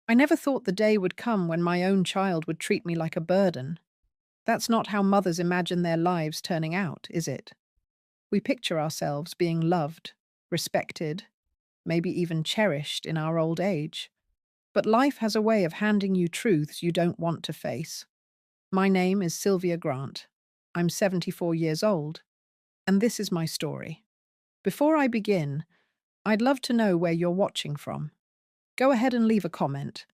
I never thought the day would come when my own child would treat me like a burden. That's not how mothers imagine their lives turning out, is it? We picture ourselves being loved, respected, maybe even cherished in our old age. But life has a way of handing you truths you don't want to face. My name is Sylvia Grant. I'm 74 years old, and this is my story. Before I begin, I'd love to know where you're watching from. Go ahead and leave a comment,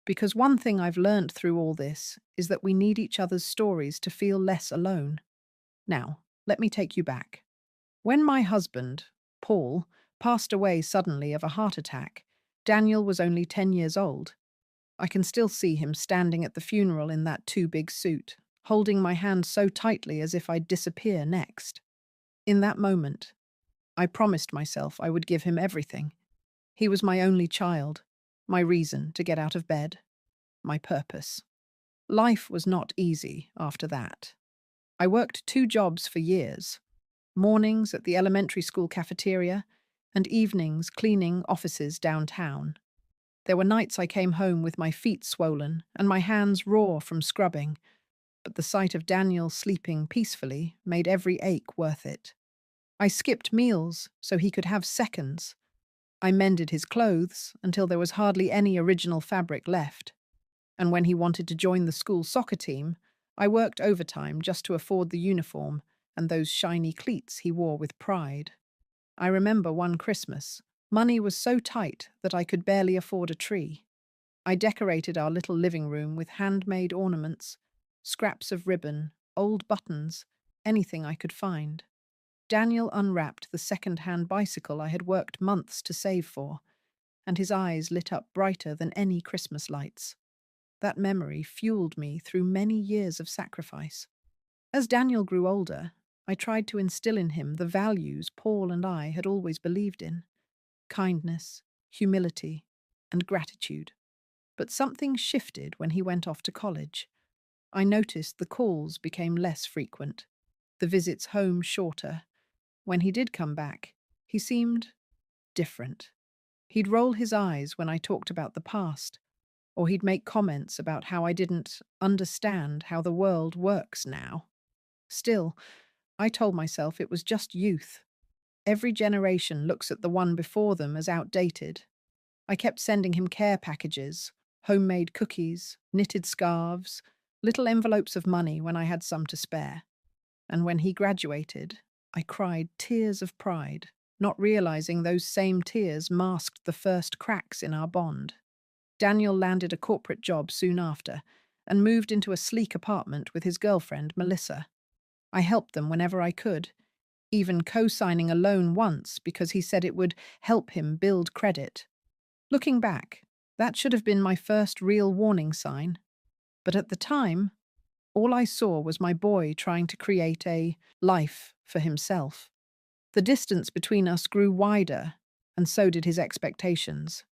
because one thing I've learned through all this is that we need each other's stories to feel less alone. Now, let me take you back. When my husband, Paul, passed away suddenly of a heart attack, Daniel was only 10 years old. I can still see him standing at the funeral in that too big suit, holding my hand so tightly as if I'd disappear next. In that moment, I promised myself I would give him everything. He was my only child, my reason to get out of bed, my purpose. Life was not easy after that. I worked two jobs for years, mornings at the elementary school cafeteria and evenings cleaning offices downtown. There were nights I came home with my feet swollen and my hands raw from scrubbing, but the sight of Daniel sleeping peacefully made every ache worth it. I skipped meals so he could have seconds. I mended his clothes until there was hardly any original fabric left. And when he wanted to join the school soccer team, I worked overtime just to afford the uniform and those shiny cleats he wore with pride. I remember one Christmas, money was so tight that I could barely afford a tree. I decorated our little living room with handmade ornaments, scraps of ribbon, old buttons, anything I could find. Daniel unwrapped the second-hand bicycle I had worked months to save for, and his eyes lit up brighter than any Christmas lights. That memory fueled me through many years of sacrifice. As Daniel grew older, I tried to instill in him the values Paul and I had always believed in: kindness, humility, and gratitude. But something shifted when he went off to college. I noticed the calls became less frequent, the visits home shorter. When he did come back, he seemed different. He'd roll his eyes when I talked about the past, or he'd make comments about how I didn't understand how the world works now. Still, I told myself it was just youth. Every generation looks at the one before them as outdated. I kept sending him care packages, homemade cookies, knitted scarves, little envelopes of money when I had some to spare. And when he graduated, I cried tears of pride, not realizing those same tears masked the first cracks in our bond. Daniel landed a corporate job soon after and moved into a sleek apartment with his girlfriend, Melissa. I helped them whenever I could, even co-signing a loan once because he said it would help him build credit. Looking back, that should have been my first real warning sign. But at the time, all I saw was my boy trying to create a life for himself. The distance between us grew wider, and so did his expectations.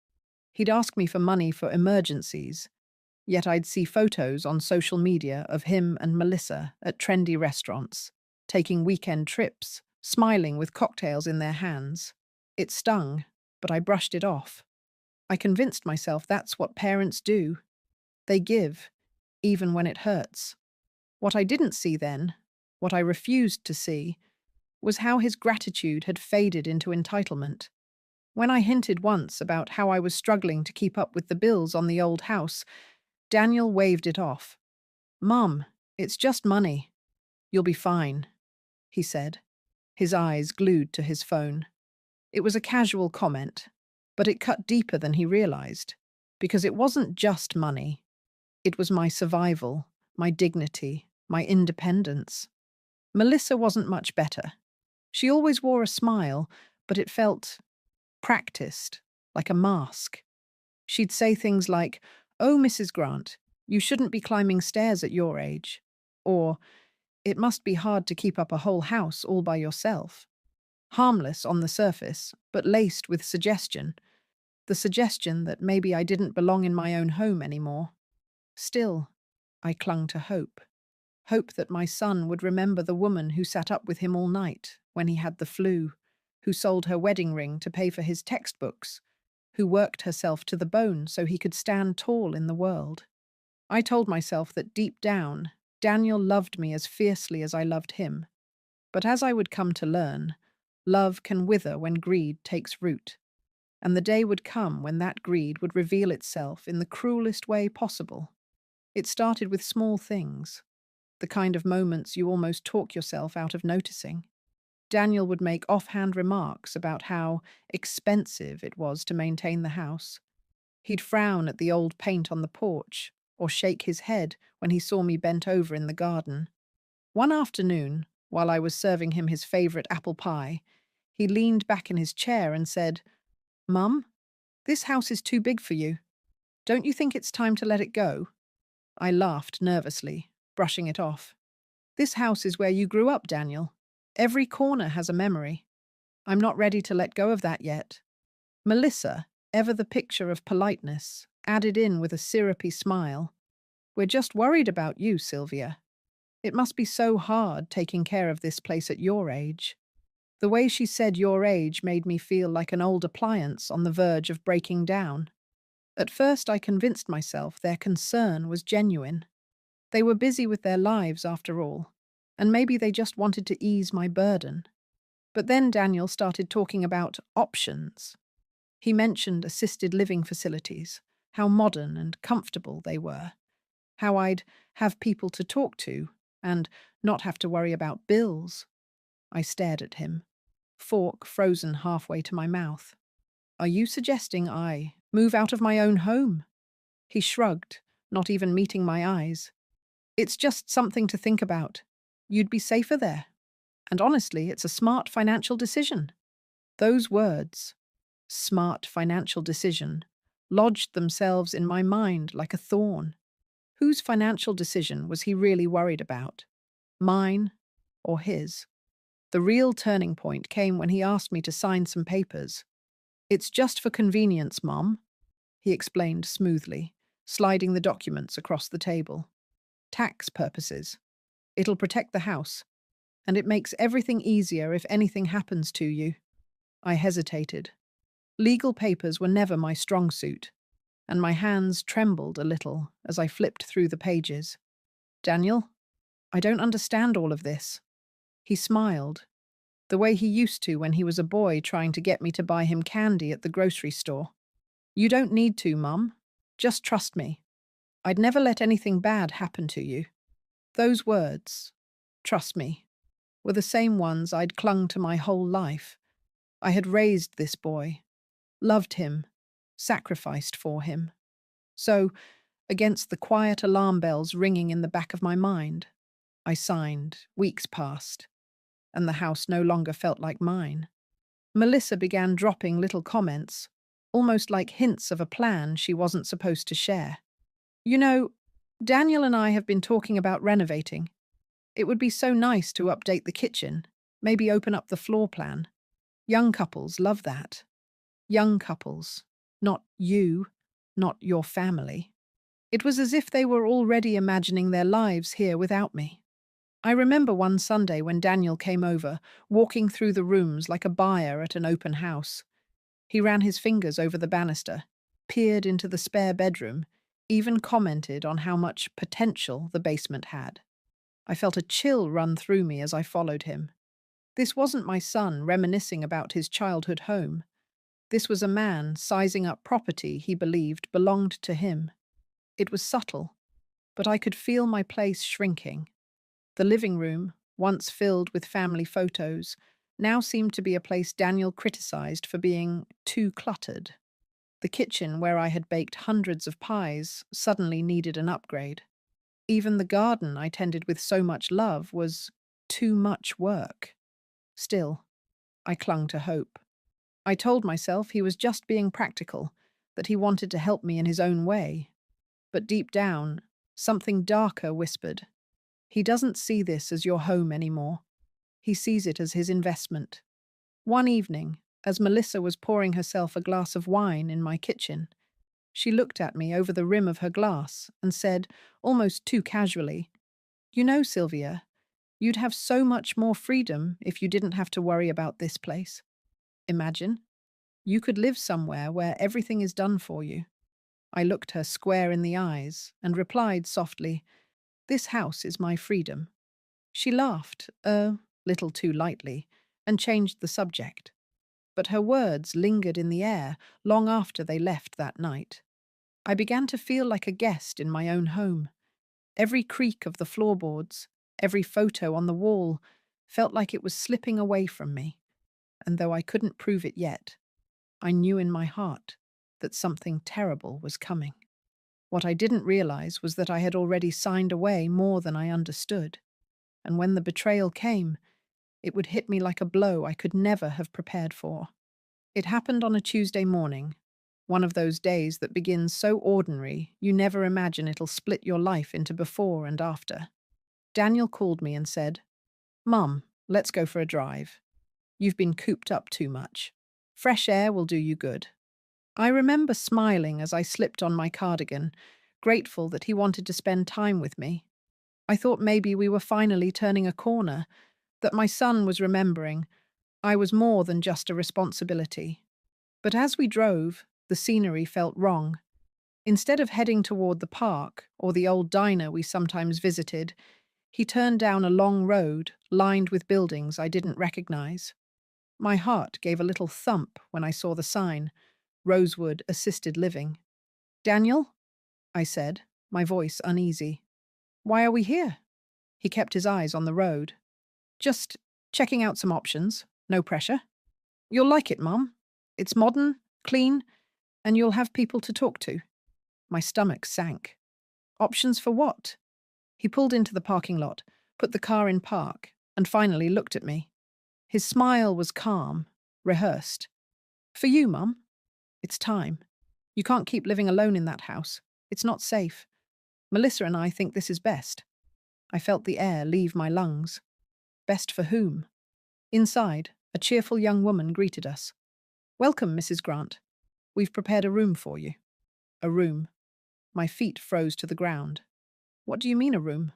He'd ask me for money for emergencies, yet I'd see photos on social media of him and Melissa at trendy restaurants, taking weekend trips, smiling with cocktails in their hands. It stung, but I brushed it off. I convinced myself that's what parents do. They give, even when it hurts. What I didn't see then, what I refused to see, was how his gratitude had faded into entitlement. When I hinted once about how I was struggling to keep up with the bills on the old house, Daniel waved it off. "Mum, it's just money. You'll be fine," he said, his eyes glued to his phone. It was a casual comment, but it cut deeper than he realized, because it wasn't just money. It was my survival, my dignity, my independence. Melissa wasn't much better. She always wore a smile, but it felt practiced, like a mask. She'd say things like, "Oh, Mrs. Grant, you shouldn't be climbing stairs at your age," or "It must be hard to keep up a whole house all by yourself." Harmless on the surface, but laced with suggestion. The suggestion that maybe I didn't belong in my own home anymore. Still, I clung to hope. Hope that my son would remember the woman who sat up with him all night when he had the flu, who sold her wedding ring to pay for his textbooks, who worked herself to the bone so he could stand tall in the world. I told myself that deep down, Daniel loved me as fiercely as I loved him. But as I would come to learn, love can wither when greed takes root, and the day would come when that greed would reveal itself in the cruelest way possible. It started with small things, the kind of moments you almost talk yourself out of noticing. Daniel would make offhand remarks about how expensive it was to maintain the house. He'd frown at the old paint on the porch, or shake his head when he saw me bent over in the garden. One afternoon, while I was serving him his favorite apple pie, he leaned back in his chair and said, "Mum, this house is too big for you. Don't you think it's time to let it go?" I laughed nervously, brushing it off. "This house is where you grew up, Daniel. Every corner has a memory. I'm not ready to let go of that yet." Melissa, ever the picture of politeness, added in with a syrupy smile, "We're just worried about you, Sylvia. It must be so hard taking care of this place at your age." The way she said your age made me feel like an old appliance on the verge of breaking down. At first I convinced myself their concern was genuine. They were busy with their lives after all, and maybe they just wanted to ease my burden. But then Daniel started talking about options. He mentioned assisted living facilities, how modern and comfortable they were, how I'd have people to talk to and not have to worry about bills. I stared at him, fork frozen halfway to my mouth. "Are you suggesting I move out of my own home?" He shrugged, not even meeting my eyes. "It's just something to think about. You'd be safer there. And honestly, it's a smart financial decision." Those words, smart financial decision, lodged themselves in my mind like a thorn. Whose financial decision was he really worried about? Mine or his? The real turning point came when he asked me to sign some papers. "It's just for convenience, Mom," he explained smoothly, sliding the documents across the table. "Tax purposes. It'll protect the house, and it makes everything easier if anything happens to you." I hesitated. Legal papers were never my strong suit, and my hands trembled a little as I flipped through the pages. "Daniel, I don't understand all of this." He smiled, the way he used to when he was a boy trying to get me to buy him candy at the grocery store. "You don't need to, Mum. Just trust me. I'd never let anything bad happen to you." Those words, "trust me," were the same ones I'd clung to my whole life. I had raised this boy, loved him, sacrificed for him. So, against the quiet alarm bells ringing in the back of my mind, I signed. Weeks passed, and the house no longer felt like mine. Melissa began dropping little comments, almost like hints of a plan she wasn't supposed to share. "You know, Daniel and I have been talking about renovating. It would be so nice to update the kitchen, maybe open up the floor plan. Young couples love that." Young couples, not you, not your family. It was as if they were already imagining their lives here without me. I remember one Sunday when Daniel came over, walking through the rooms like a buyer at an open house. He ran his fingers over the banister, peered into the spare bedroom, even commented on how much potential the basement had. I felt a chill run through me as I followed him. This wasn't my son reminiscing about his childhood home. This was a man sizing up property he believed belonged to him. It was subtle, but I could feel my place shrinking. The living room, once filled with family photos, now seemed to be a place Daniel criticized for being too cluttered. The kitchen, where I had baked hundreds of pies, suddenly needed an upgrade. Even the garden I tended with so much love was too much work. Still, I clung to hope. I told myself he was just being practical, that he wanted to help me in his own way. But deep down, something darker whispered, "He doesn't see this as your home anymore. He sees it as his investment." One evening, as Melissa was pouring herself a glass of wine in my kitchen, she looked at me over the rim of her glass and said, almost too casually, "You know, Sylvia, you'd have so much more freedom if you didn't have to worry about this place. Imagine, You could live somewhere where everything is done for you. I looked her square in the eyes and replied softly, "This house is my freedom." She laughed, a little too lightly, and changed the subject. But her words lingered in the air long after they left that night. I began to feel like a guest in my own home. Every creak of the floorboards, every photo on the wall, felt like it was slipping away from me, and though I couldn't prove it yet, I knew in my heart that something terrible was coming. What I didn't realize was that I had already signed away more than I understood, and when the betrayal came, it would hit me like a blow I could never have prepared for. It happened on a Tuesday morning, one of those days that begins so ordinary you never imagine it'll split your life into before and after. Daniel called me and said, "Mum, let's go for a drive. You've been cooped up too much. Fresh air will do you good." I remember smiling as I slipped on my cardigan, grateful that he wanted to spend time with me. I thought maybe we were finally turning a corner, that my son was remembering I was more than just a responsibility. But as we drove, the scenery felt wrong. Instead of heading toward the park or the old diner we sometimes visited, he turned down a long road lined with buildings I didn't recognize. My heart gave a little thump when I saw the sign, Rosewood Assisted Living. "Daniel?" I said, my voice uneasy. "Why are we here?" He kept his eyes on the road. "Just checking out some options. No pressure. You'll like it, Mum. It's modern, clean, and you'll have people to talk to." My stomach sank. Options for what? He pulled into the parking lot, put the car in park, and finally looked at me. His smile was calm, rehearsed. "For you, Mum. It's time. You can't keep living alone in that house. It's not safe. Melissa and I think this is best." I felt the air leave my lungs. Best for whom? Inside, a cheerful young woman greeted us. "Welcome, Mrs. Grant. We've prepared a room for you." A room. My feet froze to the ground. "What do you mean, a room?"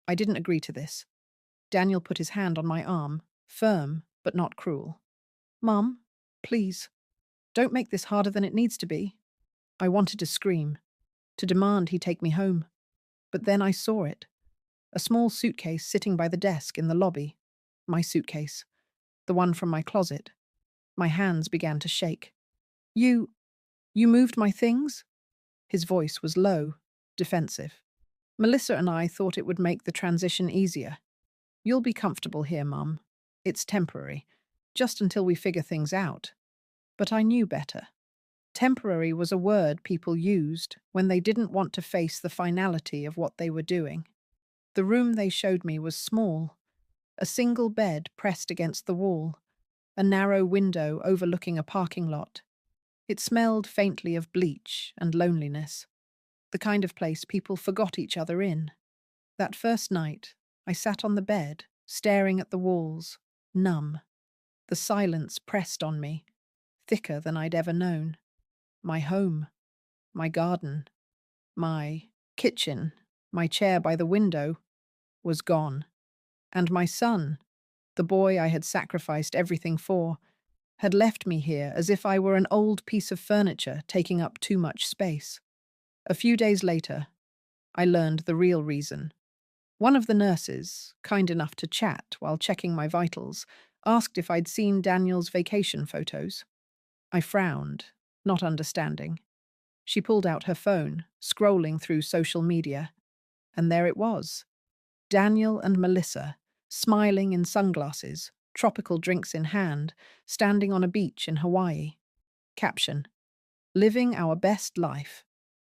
I didn't agree to this. Daniel put his hand on my arm, firm but not cruel. "Mum, please, don't make this harder than it needs to be." I wanted to scream, to demand he take me home. But then I saw it. A small suitcase sitting by the desk in the lobby. My suitcase. The one from my closet. My hands began to shake. You moved my things?" His voice was low, defensive. "Melissa and I thought it would make the transition easier. You'll be comfortable here, Mum. It's temporary, just until we figure things out." But I knew better. Temporary was a word people used when they didn't want to face the finality of what they were doing. The room they showed me was small, a single bed pressed against the wall, a narrow window overlooking a parking lot. It smelled faintly of bleach and loneliness, the kind of place people forgot each other in. That first night, I sat on the bed, staring at the walls, numb. The silence pressed on me, thicker than I'd ever known. My home, my garden, my kitchen, my chair by the window was gone. And my son, the boy I had sacrificed everything for, had left me here as if I were an old piece of furniture taking up too much space. A few days later, I learned the real reason. One of the nurses, kind enough to chat while checking my vitals, asked if I'd seen Daniel's vacation photos. I frowned, not understanding. She pulled out her phone, scrolling through social media, and there it was. Daniel and Melissa, smiling in sunglasses, tropical drinks in hand, standing on a beach in Hawaii. Caption: "Living our best life.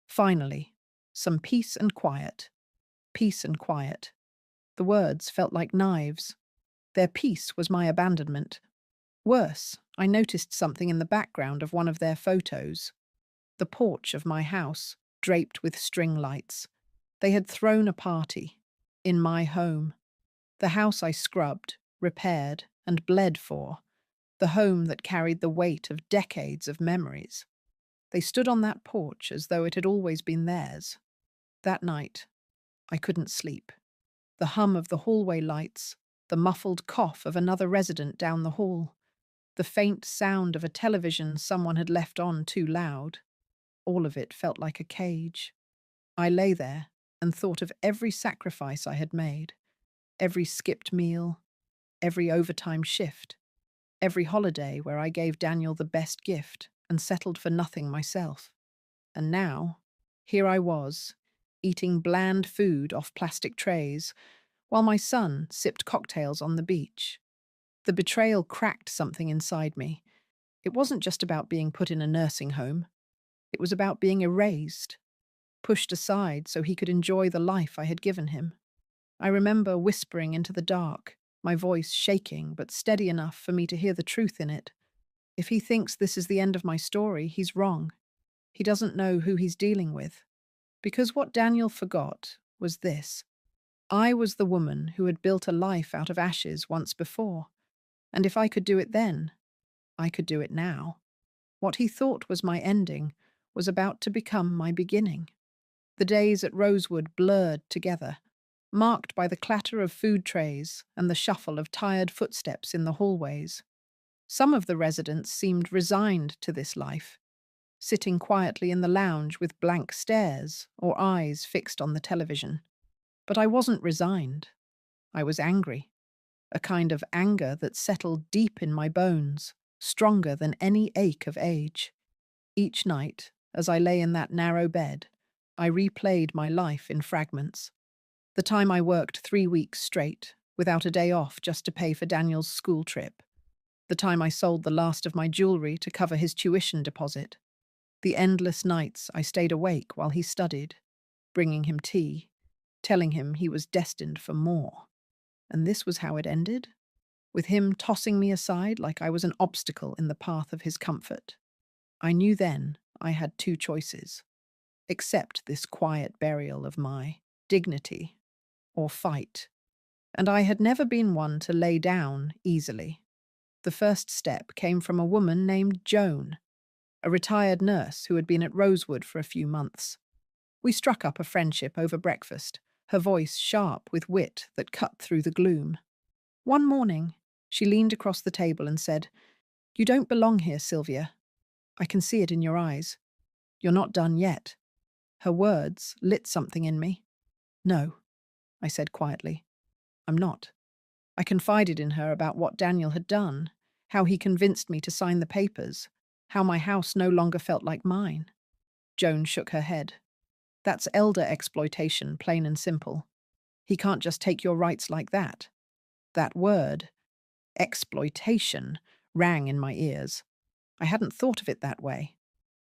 Finally, some peace and quiet. Peace and quiet." The words felt like knives. Their peace was my abandonment. Worse, I noticed something in the background of one of their photos. The porch of my house, draped with string lights. They had thrown a party. In my home. The house I scrubbed, repaired, and bled for. The home that carried the weight of decades of memories. They stood on that porch as though it had always been theirs. That night, I couldn't sleep. The hum of the hallway lights, the muffled cough of another resident down the hall, the faint sound of a television someone had left on too loud. All of it felt like a cage. I lay there and thought of every sacrifice I had made, every skipped meal, every overtime shift, every holiday where I gave Daniel the best gift and settled for nothing myself. And now, here I was, eating bland food off plastic trays, while my son sipped cocktails on the beach. The betrayal cracked something inside me. It wasn't just about being put in a nursing home. It was about being erased, pushed aside so he could enjoy the life I had given him. I remember whispering into the dark, my voice shaking but steady enough for me to hear the truth in it. If he thinks this is the end of my story, he's wrong. He doesn't know who he's dealing with. Because what Daniel forgot was this. I was the woman who had built a life out of ashes once before. And if I could do it then, I could do it now. What he thought was my ending was about to become my beginning. The days at Rosewood blurred together, marked by the clatter of food trays and the shuffle of tired footsteps in the hallways. Some of the residents seemed resigned to this life, sitting quietly in the lounge with blank stares or eyes fixed on the television. But I wasn't resigned. I was angry, a kind of anger that settled deep in my bones, stronger than any ache of age. Each night, as I lay in that narrow bed, I replayed my life in fragments. The time I worked 3 weeks straight, without a day off just to pay for Daniel's school trip. The time I sold the last of my jewelry to cover his tuition deposit. The endless nights I stayed awake while he studied, bringing him tea, telling him he was destined for more. And this was how it ended, with him tossing me aside like I was an obstacle in the path of his comfort. I knew then I had 2 choices. Accept this quiet burial of my dignity, or fight. And I had never been one to lay down easily. The first step came from a woman named Joan, a retired nurse who had been at Rosewood for a few months. We struck up a friendship over breakfast, her voice sharp with wit that cut through the gloom. One morning, she leaned across the table and said, "You don't belong here, Sylvia. I can see it in your eyes. You're not done yet." Her words lit something in me. "No," I said quietly. "I'm not." I confided in her about what Daniel had done, how he convinced me to sign the papers, how my house no longer felt like mine. Joan shook her head. "That's elder exploitation, plain and simple. He can't just take your rights like that." That word, exploitation, rang in my ears. I hadn't thought of it that way.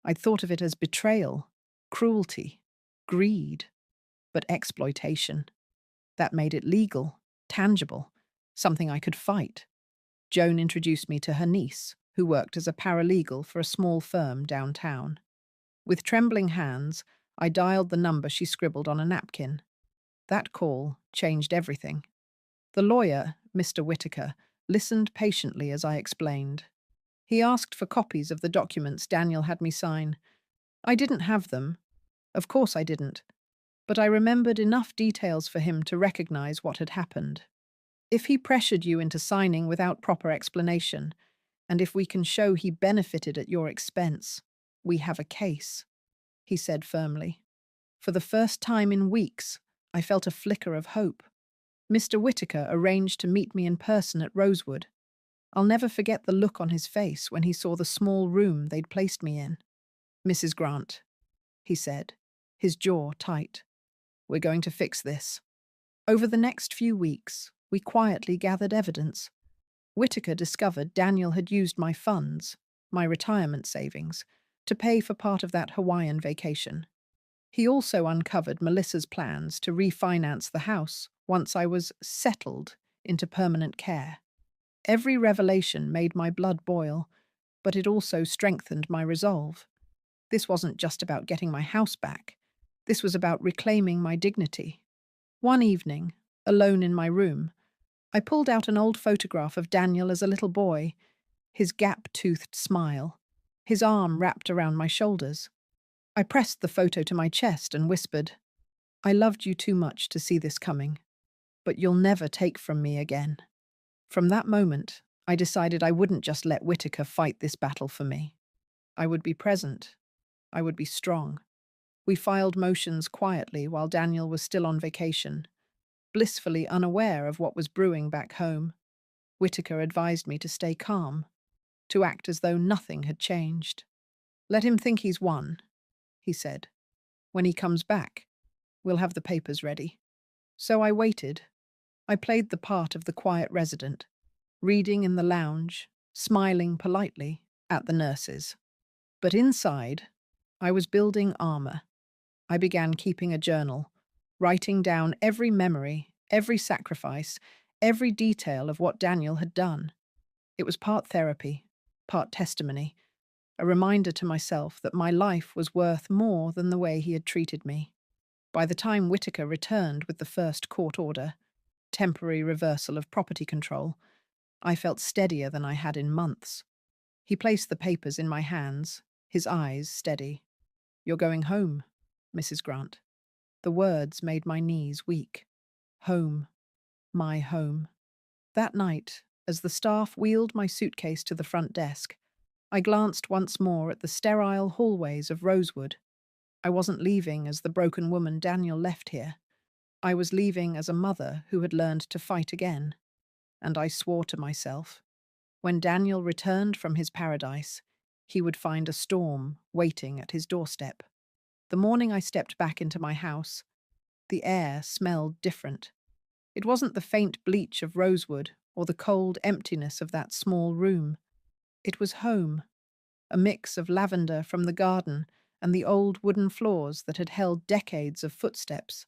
I'd thought of it as betrayal, cruelty, greed. But exploitation. That made it legal, tangible, something I could fight. Joan introduced me to her niece, who worked as a paralegal for a small firm downtown. With trembling hands, I dialed the number she scribbled on a napkin. That call changed everything. The lawyer, Mr. Whitaker, listened patiently as I explained. He asked for copies of the documents Daniel had me sign. I didn't have them. Of course I didn't. But I remembered enough details for him to recognize what had happened. "If he pressured you into signing without proper explanation, and if we can show he benefited at your expense, we have a case," he said firmly. For the first time in weeks, I felt a flicker of hope. Mr. Whitaker arranged to meet me in person at Rosewood. I'll never forget the look on his face when he saw the small room they'd placed me in. "Mrs. Grant," he said, his jaw tight. "We're going to fix this." Over the next few weeks, we quietly gathered evidence. Whitaker discovered Daniel had used my funds, my retirement savings, to pay for part of that Hawaiian vacation. He also uncovered Melissa's plans to refinance the house once I was settled into permanent care. Every revelation made my blood boil, but it also strengthened my resolve. This wasn't just about getting my house back. This was about reclaiming my dignity. One evening, alone in my room, I pulled out an old photograph of Daniel as a little boy, his gap-toothed smile, his arm wrapped around my shoulders. I pressed the photo to my chest and whispered, "I loved you too much to see this coming, but you'll never take from me again." From that moment, I decided I wouldn't just let Whitaker fight this battle for me. I would be present. I would be strong. We filed motions quietly while Daniel was still on vacation, blissfully unaware of what was brewing back home. Whitaker advised me to stay calm, to act as though nothing had changed. "Let him think he's won," he said. "When he comes back, we'll have the papers ready." So I waited. I played the part of the quiet resident, reading in the lounge, smiling politely at the nurses. But inside, I was building armor. I began keeping a journal, writing down every memory, every sacrifice, every detail of what Daniel had done. It was part therapy, part testimony, a reminder to myself that my life was worth more than the way he had treated me. By the time Whitaker returned with the first court order, temporary reversal of property control, I felt steadier than I had in months. He placed the papers in my hands, his eyes steady. "You're going home, Mrs. Grant." The words made my knees weak. Home. My home. That night, as the staff wheeled my suitcase to the front desk, I glanced once more at the sterile hallways of Rosewood. I wasn't leaving as the broken woman Daniel left here. I was leaving as a mother who had learned to fight again. And I swore to myself, when Daniel returned from his paradise, he would find a storm waiting at his doorstep. The morning I stepped back into my house, the air smelled different. It wasn't the faint bleach of Rosewood or the cold emptiness of that small room. It was home, a mix of lavender from the garden and the old wooden floors that had held decades of footsteps.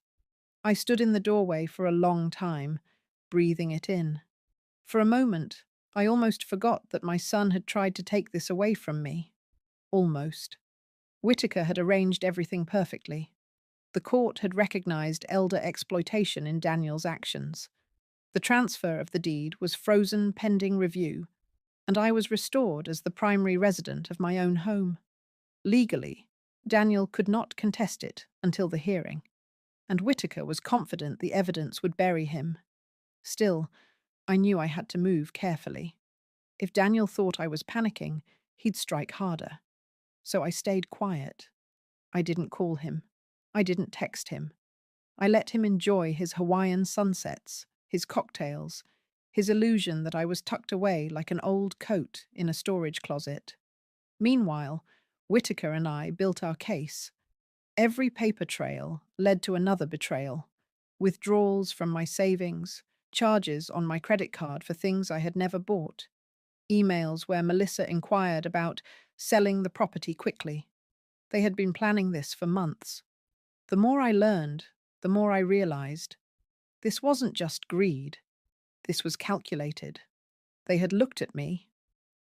I stood in the doorway for a long time, breathing it in. For a moment, I almost forgot that my son had tried to take this away from me. Almost. Whitaker had arranged everything perfectly. The court had recognized elder exploitation in Daniel's actions. The transfer of the deed was frozen pending review, and I was restored as the primary resident of my own home. Legally, Daniel could not contest it until the hearing, and Whitaker was confident the evidence would bury him. Still, I knew I had to move carefully. If Daniel thought I was panicking, he'd strike harder. So I stayed quiet. I didn't call him. I didn't text him. I let him enjoy his Hawaiian sunsets, his cocktails, his illusion that I was tucked away like an old coat in a storage closet. Meanwhile, Whitaker and I built our case. Every paper trail led to another betrayal. Withdrawals from my savings, charges on my credit card for things I had never bought, emails where Melissa inquired about selling the property quickly. They had been planning this for months. The more I learned, the more I realized. This wasn't just greed. This was calculated. They had looked at me,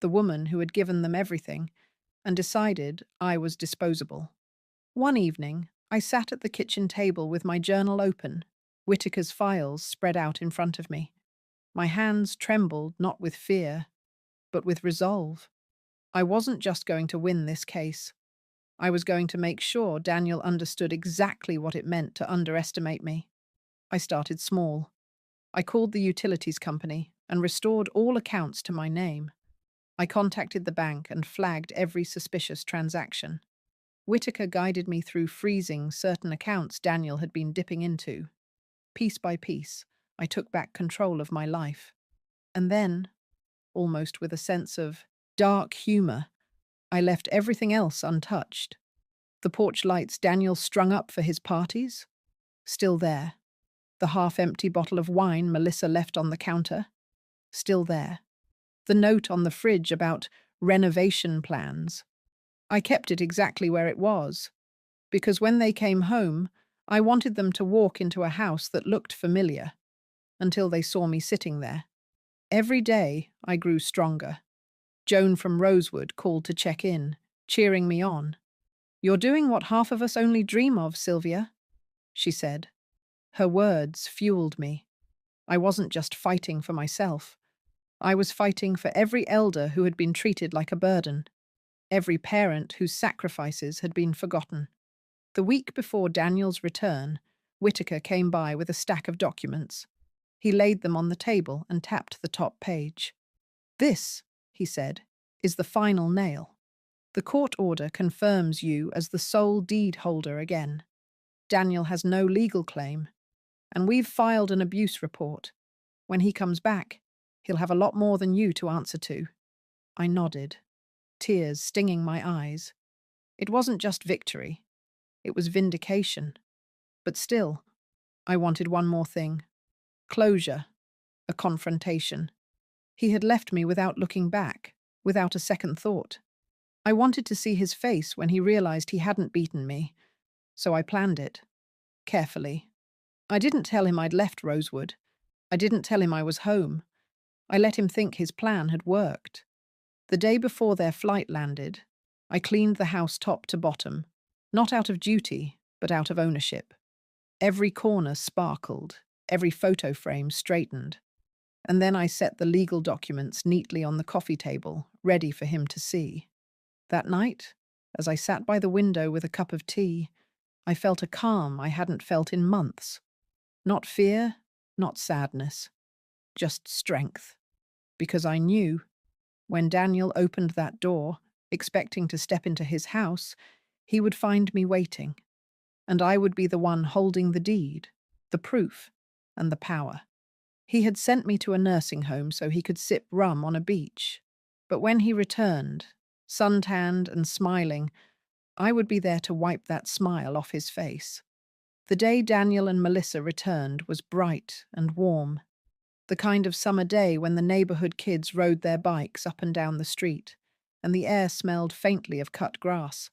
the woman who had given them everything, and decided I was disposable. One evening, I sat at the kitchen table with my journal open, Whitaker's files spread out in front of me. My hands trembled not with fear, but with resolve. I wasn't just going to win this case. I was going to make sure Daniel understood exactly what it meant to underestimate me. I started small. I called the utilities company and restored all accounts to my name. I contacted the bank and flagged every suspicious transaction. Whitaker guided me through freezing certain accounts Daniel had been dipping into. Piece by piece, I took back control of my life. And then, almost with a sense of dark humor, I left everything else untouched. The porch lights Daniel strung up for his parties? Still there. The half-empty bottle of wine Melissa left on the counter? Still there. The note on the fridge about renovation plans? I kept it exactly where it was, because when they came home, I wanted them to walk into a house that looked familiar, until they saw me sitting there. Every day, I grew stronger. Joan from Rosewood called to check in, cheering me on. "You're doing what half of us only dream of, Sylvia," she said. Her words fueled me. I wasn't just fighting for myself. I was fighting for every elder who had been treated like a burden, every parent whose sacrifices had been forgotten. The week before Daniel's return, Whitaker came by with a stack of documents. He laid them on the table and tapped the top page. This, he said, is the final nail. The court order confirms you as the sole deed holder again. Daniel has no legal claim, and we've filed an abuse report. When he comes back, he'll have a lot more than you to answer to. I nodded, tears stinging my eyes. It wasn't just victory, it was vindication. But still, I wanted one more thing. Closure, a confrontation. He had left me without looking back, without a second thought. I wanted to see his face when he realized he hadn't beaten me, so I planned it, carefully. I didn't tell him I'd left Rosewood. I didn't tell him I was home. I let him think his plan had worked. The day before their flight landed, I cleaned the house top to bottom, not out of duty, but out of ownership. Every corner sparkled, every photo frame straightened. And then I set the legal documents neatly on the coffee table, ready for him to see. That night, as I sat by the window with a cup of tea, I felt a calm I hadn't felt in months. Not fear, not sadness, just strength. Because I knew, when Daniel opened that door, expecting to step into his house, he would find me waiting, and I would be the one holding the deed, the proof, and the power. He had sent me to a nursing home so he could sip rum on a beach. But when he returned, suntanned and smiling, I would be there to wipe that smile off his face. The day Daniel and Melissa returned was bright and warm, the kind of summer day when the neighborhood kids rode their bikes up and down the street, and the air smelled faintly of cut grass.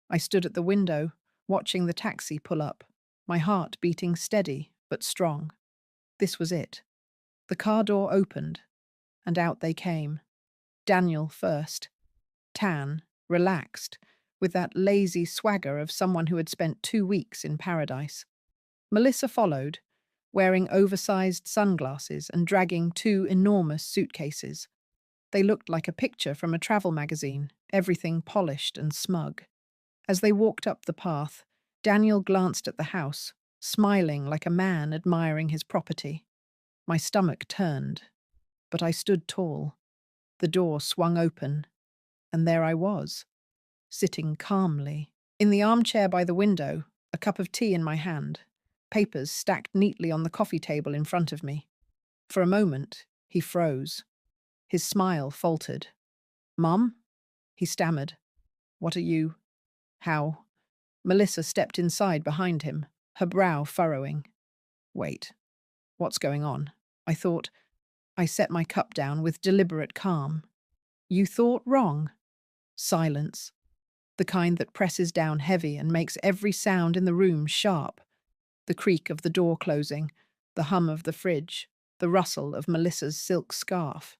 I stood at the window, watching the taxi pull up, my heart beating steady but strong. This was it. The car door opened, and out they came. Daniel first, tan, relaxed, with that lazy swagger of someone who had spent 2 weeks in paradise. Melissa followed, wearing oversized sunglasses and dragging 2 enormous suitcases. They looked like a picture from a travel magazine, everything polished and smug. As they walked up the path, Daniel glanced at the house, smiling like a man admiring his property. My stomach turned, but I stood tall. The door swung open, and there I was, sitting calmly, in the armchair by the window, a cup of tea in my hand, papers stacked neatly on the coffee table in front of me. For a moment, he froze. His smile faltered. "Mum?" he stammered. "What are you... how?" Melissa stepped inside behind him, her brow furrowing. "Wait, what's going on?" I thought. I set my cup down with deliberate calm. "You thought wrong." Silence. The kind that presses down heavy and makes every sound in the room sharp. The creak of the door closing, the hum of the fridge, the rustle of Melissa's silk scarf.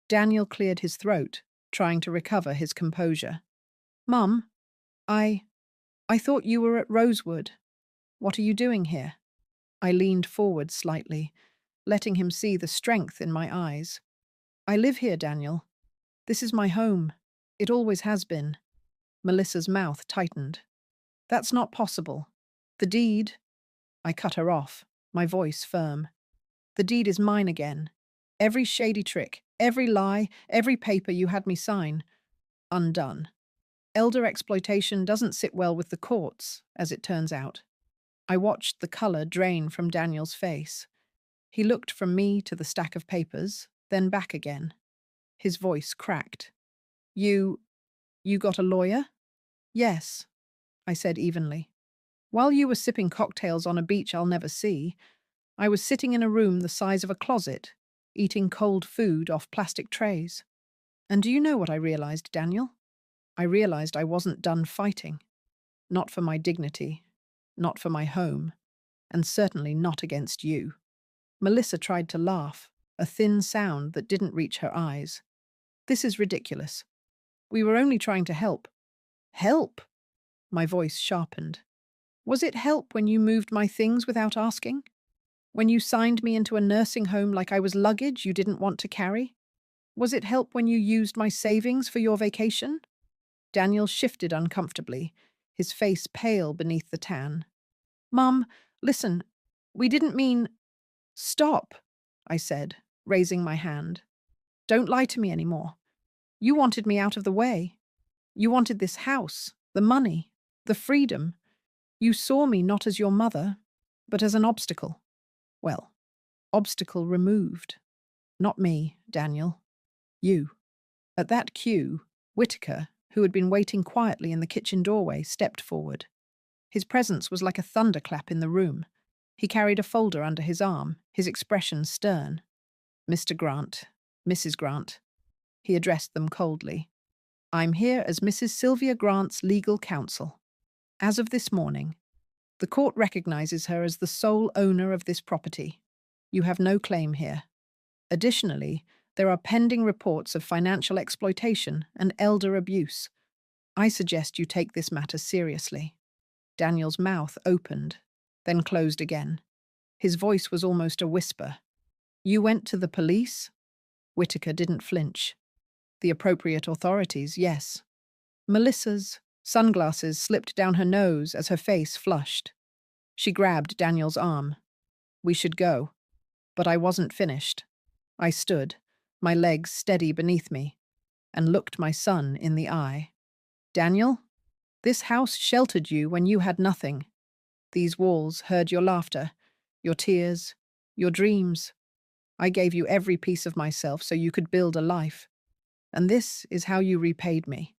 Daniel cleared his throat, trying to recover his composure. "Mum, I thought you were at Rosewood. What are you doing here?" I leaned forward slightly, letting him see the strength in my eyes. "I live here, Daniel. This is my home. It always has been." Melissa's mouth tightened. "That's not possible. The deed—" I cut her off, my voice firm. "The deed is mine again. Every shady trick, every lie, every paper you had me sign. Undone. Elder exploitation doesn't sit well with the courts, as it turns out." I watched the color drain from Daniel's face. He looked from me to the stack of papers, then back again. His voice cracked. You got a lawyer?" "Yes," I said evenly. "While you were sipping cocktails on a beach I'll never see, I was sitting in a room the size of a closet, eating cold food off plastic trays. And do you know what I realized, Daniel? I realized I wasn't done fighting. Not for my dignity, not for my home, and certainly not against you." Melissa tried to laugh, a thin sound that didn't reach her eyes. "This is ridiculous. We were only trying to help." "Help?" My voice sharpened. "Was it help when you moved my things without asking? When you signed me into a nursing home like I was luggage you didn't want to carry? Was it help when you used my savings for your vacation?" Daniel shifted uncomfortably, his face pale beneath the tan. "Mum, listen, we didn't mean—" "Stop," I said, raising my hand. Don't lie to me anymore. You wanted me out of the way. You wanted this house, the money, the freedom. You saw me not as your mother, but as an obstacle. Well, obstacle removed. Not me, Daniel. You. At that cue, Whitaker, who had been waiting quietly in the kitchen doorway, stepped forward. His presence was like a thunderclap in the room. He carried a folder under his arm, his expression stern. Mr. Grant, Mrs. Grant. He addressed them coldly. I'm here as Mrs. Sylvia Grant's legal counsel. As of this morning, the court recognizes her as the sole owner of this property. You have no claim here. Additionally, there are pending reports of financial exploitation and elder abuse. I suggest you take this matter seriously. Daniel's mouth opened, then closed again. His voice was almost a whisper. You went to the police? Whitaker didn't flinch. The appropriate authorities, yes. Melissa's sunglasses slipped down her nose as her face flushed. She grabbed Daniel's arm. We should go. But I wasn't finished. I stood, my legs steady beneath me, and looked my son in the eye. Daniel, this house sheltered you when you had nothing. These walls heard your laughter, your tears, your dreams. I gave you every piece of myself so you could build a life. And this is how you repaid me.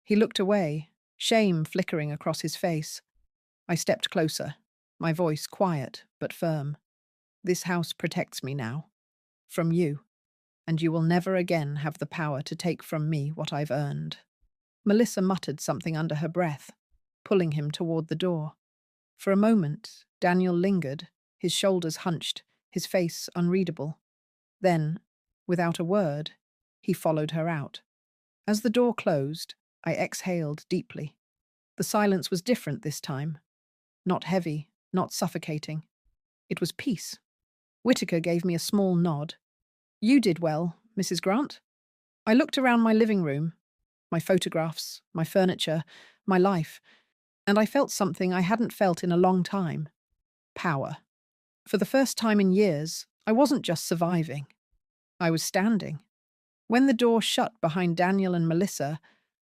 He looked away, shame flickering across his face. I stepped closer, my voice quiet but firm. This house protects me now. From you. And you will never again have the power to take from me what I've earned. Melissa muttered something under her breath, pulling him toward the door. For a moment, Daniel lingered, his shoulders hunched, his face unreadable. Then, without a word, he followed her out. As the door closed, I exhaled deeply. The silence was different this time. Not heavy, not suffocating. It was peace. Whitaker gave me a small nod. You did well, Mrs. Grant. I looked around my living room, my photographs, my furniture, my life, and I felt something I hadn't felt in a long time. Power. For the first time in years, I wasn't just surviving. I was standing. When the door shut behind Daniel and Melissa,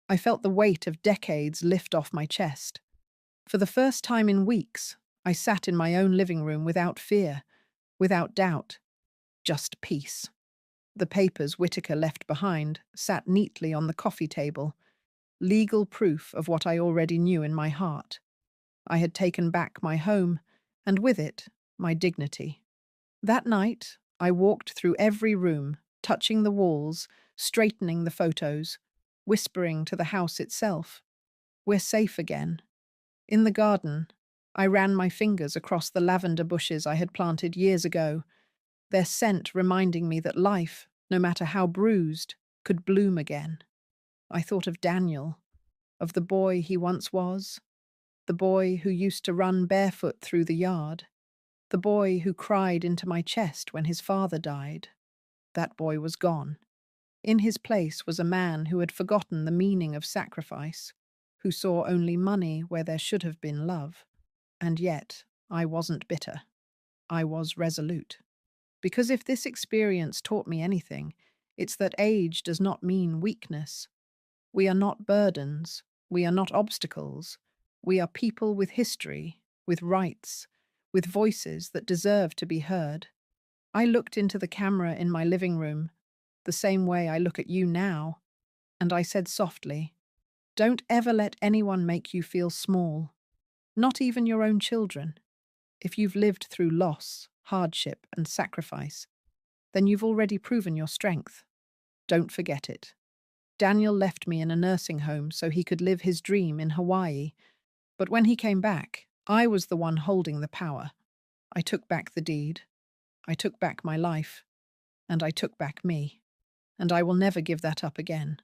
I felt the weight of decades lift off my chest. For the first time in weeks, I sat in my own living room without fear, without doubt, just peace. The papers Whitaker left behind sat neatly on the coffee table, legal proof of what I already knew in my heart. I had taken back my home, and with it, my dignity. That night, I walked through every room, touching the walls, straightening the photos, whispering to the house itself, "We're safe again." In the garden, I ran my fingers across the lavender bushes I had planted years ago, their scent reminding me that life, no matter how bruised, could bloom again. I thought of Daniel, of the boy he once was, the boy who used to run barefoot through the yard, the boy who cried into my chest when his father died. That boy was gone. In his place was a man who had forgotten the meaning of sacrifice, who saw only money where there should have been love. And yet, I wasn't bitter. I was resolute. Because if this experience taught me anything, it's that age does not mean weakness. We are not burdens. We are not obstacles. We are people with history, with rights, with voices that deserve to be heard. I looked into the camera in my living room, the same way I look at you now, and I said softly, "Don't ever let anyone make you feel small, not even your own children. If you've lived through loss, hardship, and sacrifice, then you've already proven your strength. Don't forget it." Daniel left me in a nursing home so he could live his dream in Hawaii, but when he came back, I was the one holding the power. I took back the deed. I took back my life. And I took back me. And I will never give that up again.